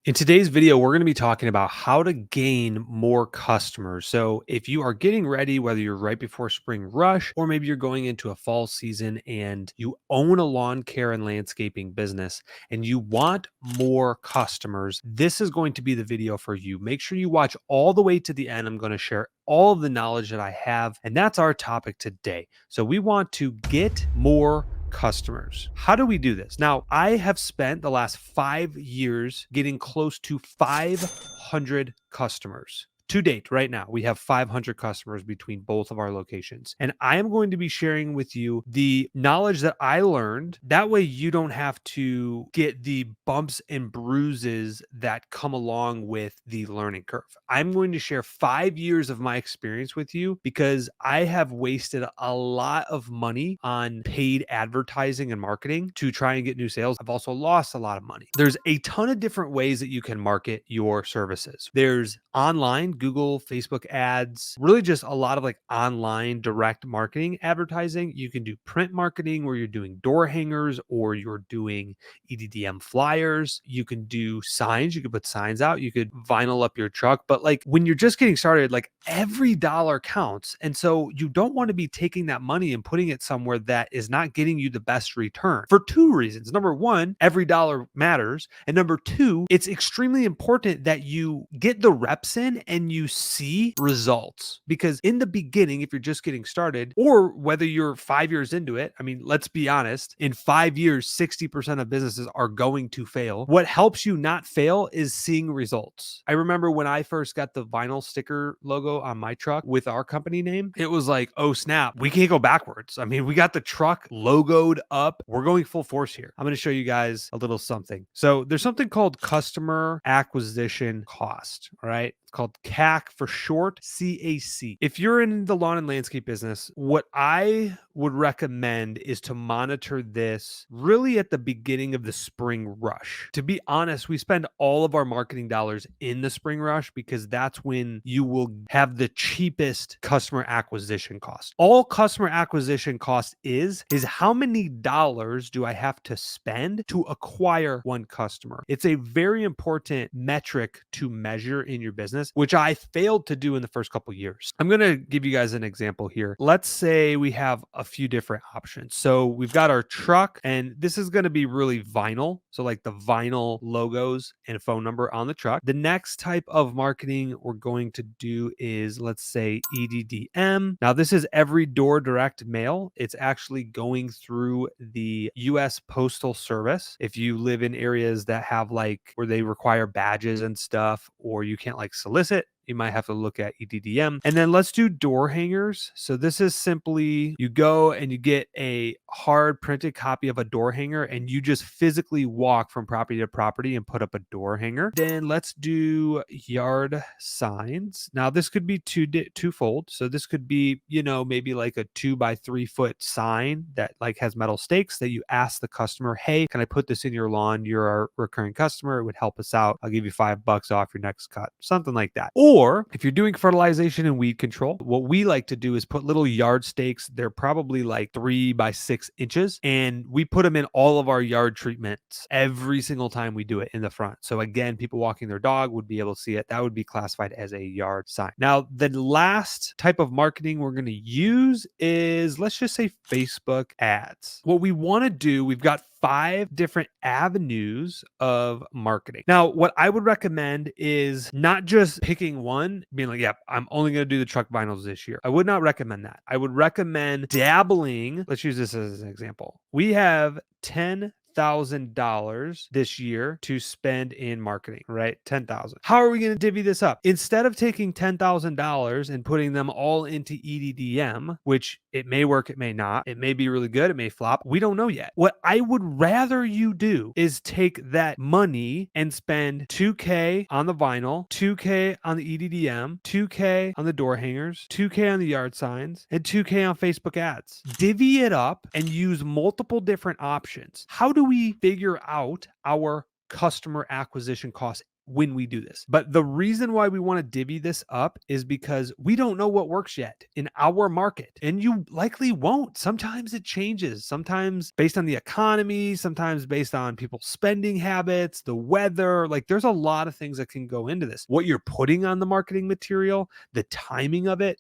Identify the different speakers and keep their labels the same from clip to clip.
Speaker 1: In today's video, we're going to be talking about how to gain more customers. So, if you are getting ready, whether you're right before spring rush or maybe you're going into a fall season and you own a lawn care and landscaping business and you want more customers, this is going to be the video for you. Make sure you watch all the way to the end. I'm going to share all of the knowledge that I have, and that's our topic today. So, we want to get more customers. How do we do this? Now, I have spent the last 5 years getting close to 500 customers. To date, right now, we have 500 customers between both of our locations. And I am going to be sharing with you the knowledge that I learned. That way, you don't have to get the bumps and bruises that come along with the learning curve. I'm going to share 5 years of my experience with you because I have wasted a lot of money on paid advertising and marketing to try and get new sales. I've also lost a lot of money. There's a ton of different ways that you can market your services. There's online, Google, Facebook ads, really just a lot of like online direct marketing advertising. You can do print marketing where you're doing door hangers or you're doing EDDM flyers. You can do signs. You could put signs out. You could vinyl up your truck. But like when you're just getting started, like every dollar counts. And so you don't want to be taking that money and putting it somewhere that is not getting you the best return for two reasons. Number one, every dollar matters. And number two, it's extremely important that you get the reps in and you see results, because in the beginning, if you're just getting started or whether you're 5 years into it, I mean, let's be honest, in 5 years, 60% of businesses are going to fail. What helps you not fail is seeing results. I remember when I first got the vinyl sticker logo on my truck with our company name, it was like, oh snap, we can't go backwards. I mean, we got the truck logoed up. We're going full force here. I'm going to show you guys a little something. So there's something called customer acquisition cost, all right? It's called CAC for short, CAC. If you're in the lawn and landscape business, what I would recommend is to monitor this really at the beginning of the spring rush. To be honest, we spend all of our marketing dollars in the spring rush because that's when you will have the cheapest customer acquisition cost. All customer acquisition cost is how many dollars do I have to spend to acquire one customer? It's a very important metric to measure in your business, which I failed to do in the first couple years. I'm going to give you guys an example here. Let's say we have a few different options. So we've got our truck, and this is going to be really vinyl. So like the vinyl logos and a phone number on the truck. The next type of marketing we're going to do is, let's say, EDDM. Now this is every door direct mail. It's actually going through the US Postal Service. If you live in areas that have like where they require badges and stuff, or you can't like solicit, you might have to look at EDDM. And then let's do door hangers. So this is simply you go and you get a hard printed copy of a door hanger and you just physically walk from property to property and put up a door hanger. Then let's do yard signs. Now this could be twofold. So this could be, maybe like a 2 by 3 foot sign that like has metal stakes that you ask the customer, hey, can I put this in your lawn? You're our recurring customer. It would help us out. I'll give you $5 off your next cut, something like that. Or if you're doing fertilization and weed control, what we like to do is put little yard stakes. They're probably like 3 by 6 inches. And we put them in all of our yard treatments every single time we do it in the front. So again, people walking their dog would be able to see it. That would be classified as a yard sign. Now, the last type of marketing we're going to use is, let's just say, Facebook ads. What we want to do, we've got 5 different avenues of marketing. Now, what I would recommend is not just picking one, being like, yeah, I'm only going to do the truck vinyls this year. I would not recommend that. I would recommend dabbling. Let's use this as an example. We have $10,000 this year to spend in marketing, right? 10,000. How are we going to divvy this up? Instead of taking $10,000 and putting them all into EDDM, which it may work, it may not, it may be really good, it may flop. We don't know yet. What I would rather you do is take that money and spend $2K on the vinyl, $2K on the EDDM, $2K on the door hangers, $2K on the yard signs, and $2K on Facebook ads. Divvy it up and use multiple different options. How do we figure out our customer acquisition costs when we do this. But the reason why we want to divvy this up is because we don't know what works yet in our market. And you likely won't. Sometimes it changes. Sometimes based on the economy, sometimes based on people's spending habits, the weather. Like there's a lot of things that can go into this. What you're putting on the marketing material, the timing of it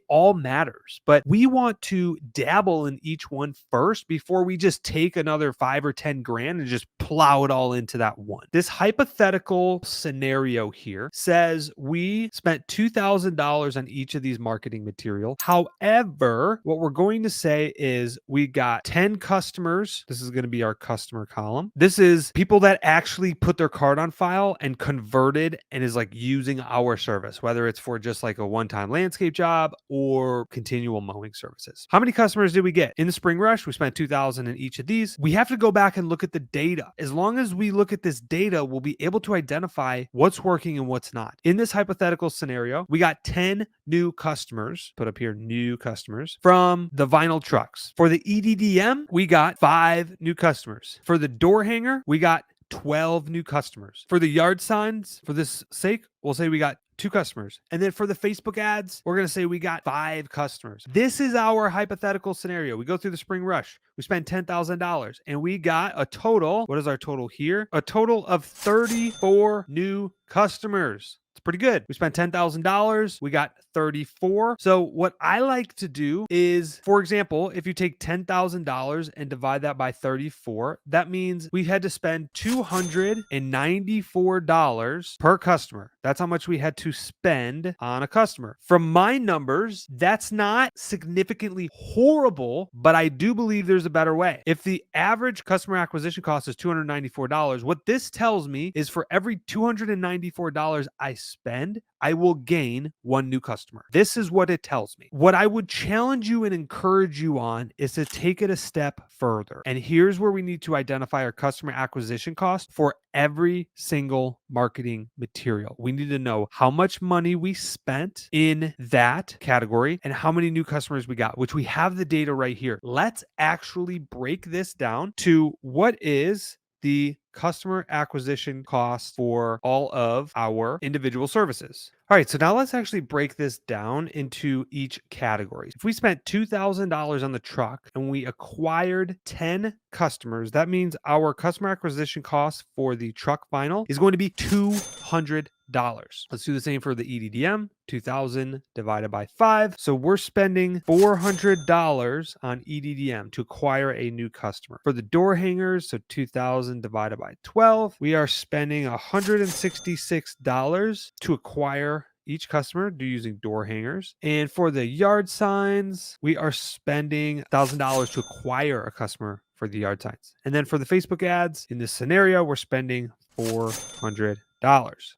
Speaker 1: all matters. But we want to dabble in each one first before we just take another 5 or 10 grand and just plow it all into that one. This hypothetical scenario here says we spent $2,000 on each of these marketing material. However, what we're going to say is we got 10 customers. This is going to be our customer column. This is people that actually put their card on file and converted and is like using our service, whether it's for just like a one-time landscape job or continual mowing services. How many customers did we get? In the spring rush, we spent $2,000 in each of these. We have to go back and look at the data. As long as we look at this data, we'll be able to identify what's working and what's not. In this hypothetical scenario, we got 10 new customers, put up here new customers, from the vinyl trucks. For the EDDM, we got 5 new customers. For the door hanger, we got 12 new customers. For the yard signs, for this sake, we'll say we got 2 customers. And then for the Facebook ads, we're going to say we got 5 customers. This is our hypothetical scenario. We go through the spring rush. We spend $10,000 and we got a total. What is our total here? A total of 34 new customers. It's pretty good. We spent $10,000. We got 34. So what I like to do is, for example, if you take $10,000 and divide that by 34, that means we had to spend $294 per customer. That's how much we had to spend on a customer. From my numbers, that's not significantly horrible, but I do believe there's a better way. If the average customer acquisition cost is $294, what this tells me is for every $294 I spend, I will gain 1 new customer. This is what it tells me. What I would challenge you and encourage you on is to take it a step further. And here's where we need to identify our customer acquisition cost for every single marketing material. We need to know how much money we spent in that category and how many new customers we got, which we have the data right here. Let's actually break this down to what is the customer acquisition cost for all of our individual services. All right, so now let's actually break this down into each category. If we spent $2,000 on the truck and we acquired 10 customers, that means our customer acquisition cost for the truck vinyl is going to be $200. Let's do the same for the EDDM. 2,000 divided by 5. So we're spending $400 on EDDM to acquire a new customer. For the door hangers, so 2,000 divided by 12, we are spending $166 to acquire each customer using door hangers. And for the yard signs, we are spending $1,000 to acquire a customer for the yard signs. And then for the Facebook ads, in this scenario, we're spending $400.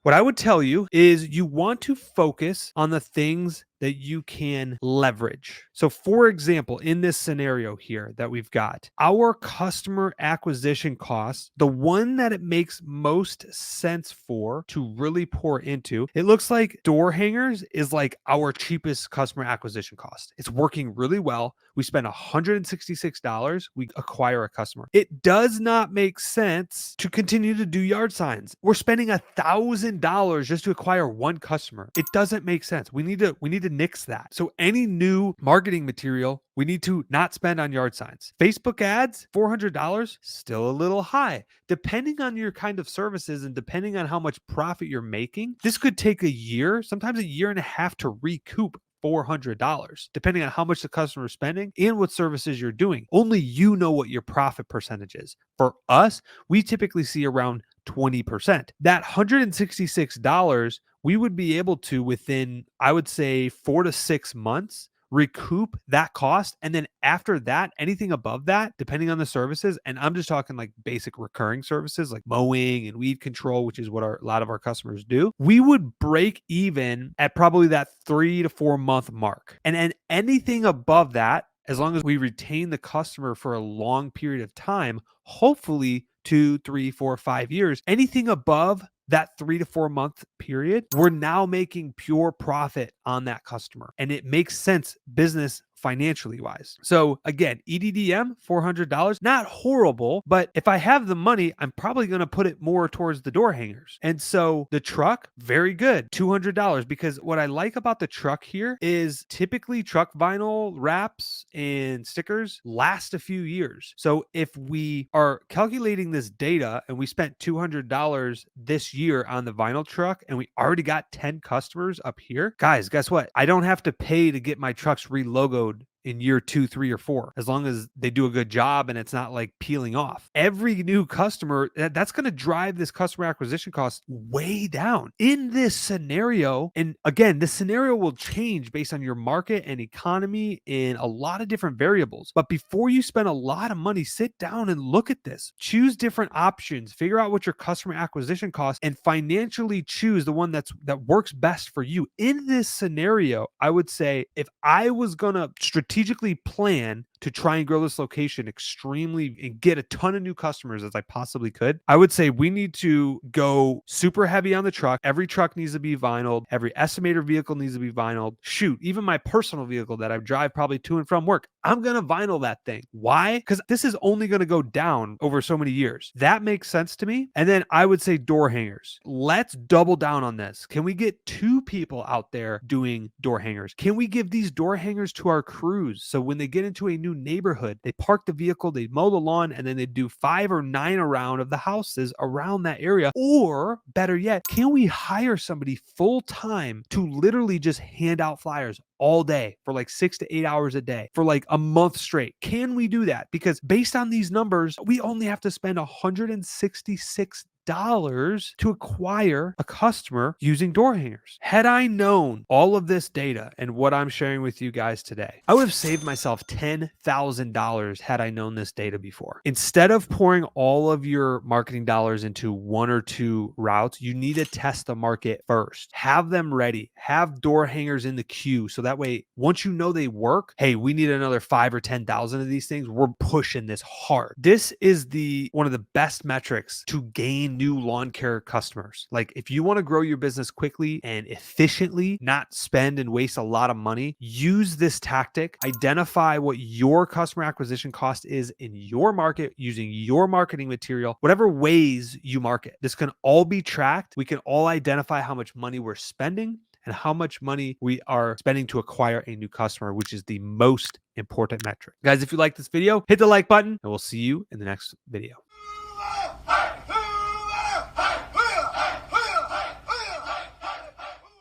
Speaker 1: What I would tell you is you want to focus on the things that you can leverage. So for example, in this scenario here that we've got, our customer acquisition costs, the one that it makes most sense for to really pour into, it looks like door hangers is like our cheapest customer acquisition cost. It's working really well. We spend $166, we acquire a customer. It does not make sense to continue to do yard signs. We're spending $1,000 just to acquire 1 customer. It doesn't make sense. We need to nix that. So any new marketing material, we need to not spend on yard signs. Facebook ads, $400, still a little high. Depending on your kind of services and depending on how much profit you're making, this could take a year, sometimes a year and a half to recoup $400, depending on how much the customer is spending and what services you're doing. Only you know what your profit percentage is. For us, we typically see around 20%. That $166, we would be able to, within, I would say, 4 to 6 months, recoup that cost. And then after that, anything above that, depending on the services, and I'm just talking like basic recurring services like mowing and weed control, which is what a lot of our customers do, we would break even at probably that 3 to 4 month mark. And then anything above that, as long as we retain the customer for a long period of time, hopefully 2, 3, 4, 5 years, anything above that 3 to 4 month period, we're now making pure profit on that customer. And it makes sense business financially wise. So again, EDDM, $400, not horrible, but if I have the money, I'm probably going to put it more towards the door hangers. And so the truck, very good, $200, because what I like about the truck here is typically truck vinyl wraps and stickers last a few years. So if we are calculating this data and we spent $200 this year on the vinyl truck and we already got 10 customers up here, guys, guess what? I don't have to pay to get my trucks relogoed in year 2, 3, or 4, as long as they do a good job and it's not like peeling off. Every new customer, that's going to drive this customer acquisition cost way down in this scenario. And again, this scenario will change based on your market and economy and a lot of different variables. But before you spend a lot of money, sit down and look at this. Choose different options, figure out what your customer acquisition costs, and financially choose the one that works best for you. In this scenario, I would say if I was going to strategically plan to try and grow this location extremely and get a ton of new customers as I possibly could, I would say we need to go super heavy on the truck. Every truck needs to be vinyled. Every estimator vehicle needs to be vinyled. Shoot, even my personal vehicle that I drive probably to and from work, I'm going to vinyl that thing. Why? Because this is only going to go down over so many years. That makes sense to me. And then I would say door hangers. Let's double down on this. Can we get 2 people out there doing door hangers? Can we give these door hangers to our crews so when they get into a new neighborhood, they park the vehicle, they mow the lawn, and then they do 5 or 9 around of the houses around that area? Or better yet, can we hire somebody full time to literally just hand out flyers all day for like 6 to 8 hours a day for like a month straight? Can we do that? Because based on these numbers, we only have to spend $166 to acquire a customer using door hangers. Had I known all of this data and what I'm sharing with you guys today, I would have saved myself $10,000 had I known this data before. Instead of pouring all of your marketing dollars into 1 or 2 routes, you need to test the market first. Have them ready. Have door hangers in the queue so that way, once you know they work, hey, we need another 5 or 10,000 of these things. We're pushing this hard. This is one of the best metrics to gain new lawn care customers. Like if you want to grow your business quickly and efficiently, not spend and waste a lot of money, use this tactic. Identify what your customer acquisition cost is in your market using your marketing material, whatever ways you market. This can all be tracked. We can all identify how much money we're spending and how much money we are spending to acquire a new customer, which is the most important metric. Guys, if you like this video, hit the like button and we'll see you in the next video.